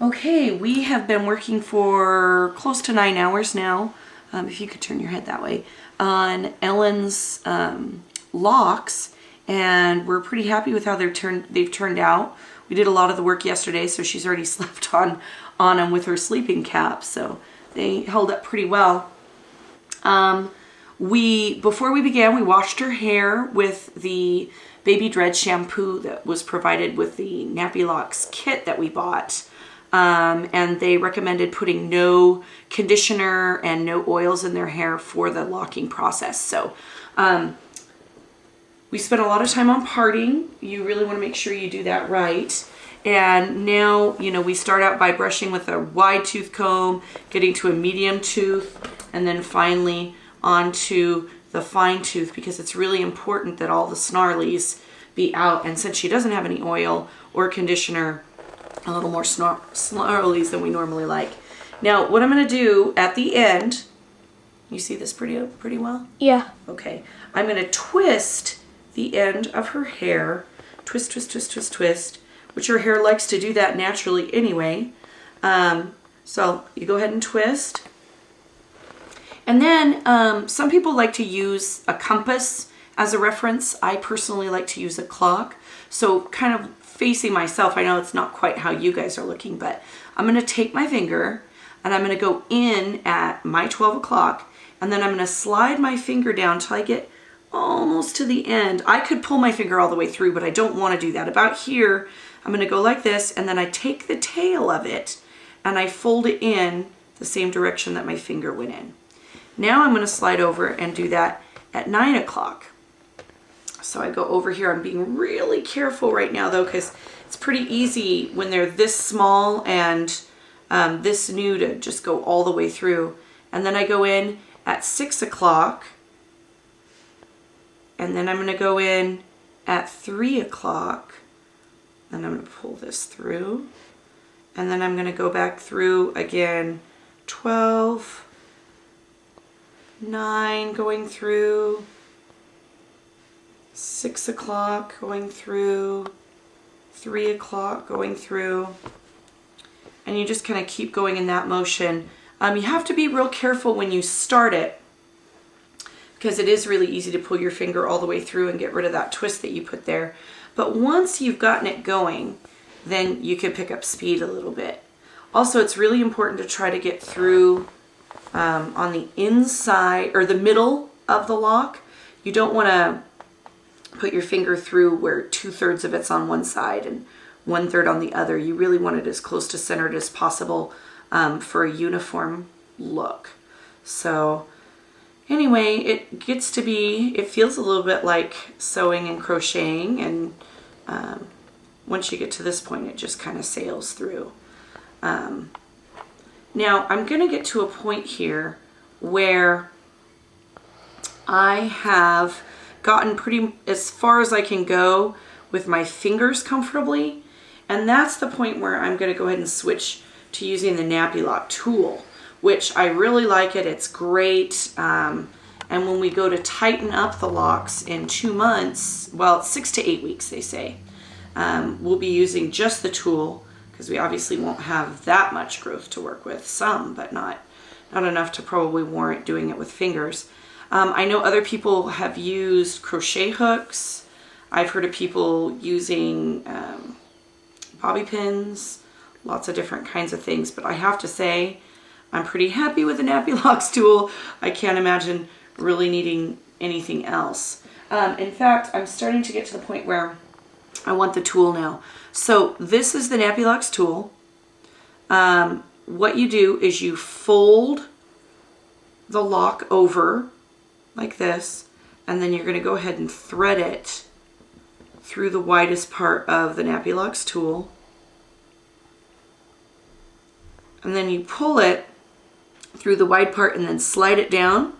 Okay, we have been working for close to 9 hours now, if you could turn your head that way, on Ellen's locks, and we're pretty happy with how they've turned out. We did a lot of the work yesterday, so she's already slept on them with her sleeping cap, so they held up pretty well. Before we began, we washed her hair with the Baby Dread shampoo that was provided with the nappylocs kit that we bought. And they recommended putting no conditioner and no oils in their hair for the locking process. So we spent a lot of time on parting. You really want to make sure you do that right. And now, you know, we start out by brushing with a wide tooth comb, getting to a medium tooth, and then finally onto the fine tooth, because it's really important that all the snarlies be out. And since she doesn't have any oil or conditioner, a little more snarlies than we normally like. Now, what I'm going to do at the end, you see this pretty well? Yeah. Okay. I'm going to twist the end of her hair. Twist, twist, twist, twist, twist, which her hair likes to do that naturally anyway. So you go ahead and twist. And then some people like to use a compass as a reference. I personally like to use a clock. So kind of facing myself, I know it's not quite how you guys are looking, but I'm going to take my finger and I'm going to go in at my 12 o'clock, and then I'm going to slide my finger down till I get almost to the end. I could pull my finger all the way through, but I don't want to do that. About here, I'm going to go like this, and then I take the tail of it and I fold it in the same direction that my finger went in. Now I'm going to slide over and do that at 9 o'clock. So I go over here. I'm being really careful right now though, because it's pretty easy when they're this small and this new to just go all the way through. And then I go in at 6 o'clock, and then I'm going to go in at 3 o'clock, and I'm going to pull this through, and then I'm going to go back through again, 12, 9 going through, 6 o'clock going through, 3 o'clock going through, and you just kind of keep going in that motion. You have to be real careful when you start it, because it is really easy to pull your finger all the way through and get rid of that twist that you put there. But once you've gotten it going, then you can pick up speed a little bit. Also, it's really important to try to get through on the inside or the middle of the lock. You don't want to put your finger through where 2/3 of it's on one side and 1/3 on the other. You really want it as close to centered as possible for a uniform look. So anyway, it gets to be, it feels a little bit like sewing and crocheting, and once you get to this point, it just kind of sails through. Now I'm going to get to a point here where I have gotten pretty as far as I can go with my fingers comfortably, and that's the point where I'm going to go ahead and switch to using the nappyloc tool, which I really like it. It's great. And when we go to tighten up the locks in 2 months, well, 6 to 8 weeks they say, we'll be using just the tool, because we obviously won't have that much growth to work with. Some, but not enough to probably warrant doing it with fingers. I know other people have used crochet hooks. I've heard of people using bobby pins, lots of different kinds of things, but I have to say I'm pretty happy with the nappylocs tool. I can't imagine really needing anything else. In fact, I'm starting to get to the point where I want the tool now. So this is the nappylocs tool. What you do is you fold the lock over like this, and then you're going to go ahead and thread it through the widest part of the nappylocs tool, and then you pull it through the wide part and then slide it down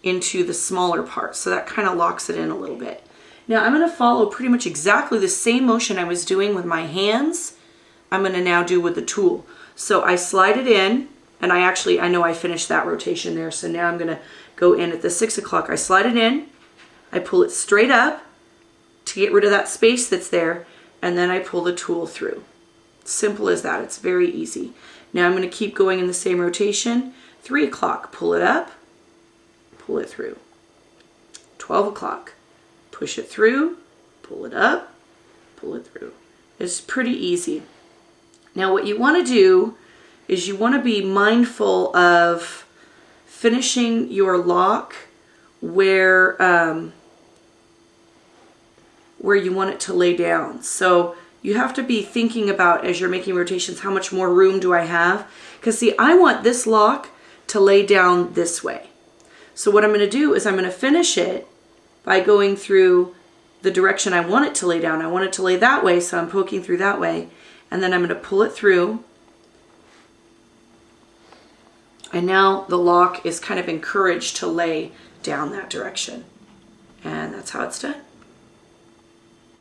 into the smaller part, so that kind of locks it in a little bit. Now I'm going to follow pretty much exactly the same motion I was doing with my hands. I'm going to now do with the tool. So I slide it in, and I know I finished that rotation there, so now I'm going to go in at the 6 o'clock. I slide it in, I pull it straight up to get rid of that space that's there, and then I pull the tool through. Simple as that. It's very easy. Now I'm going to keep going in the same rotation. 3 o'clock, pull it up, pull it through. 12 o'clock, push it through, pull it up, pull it through. It's pretty easy. Now what you want to do is you want to be mindful of finishing your lock where you want it to lay down. So you have to be thinking about, as you're making rotations, how much more room do I have? Because see, I want this lock to lay down this way. So what I'm going to do is I'm going to finish it by going through the direction I want it to lay down. I want it to lay that way, so I'm poking through that way. And then I'm going to pull it through. And now the lock is kind of encouraged to lay down that direction. And that's how it's done.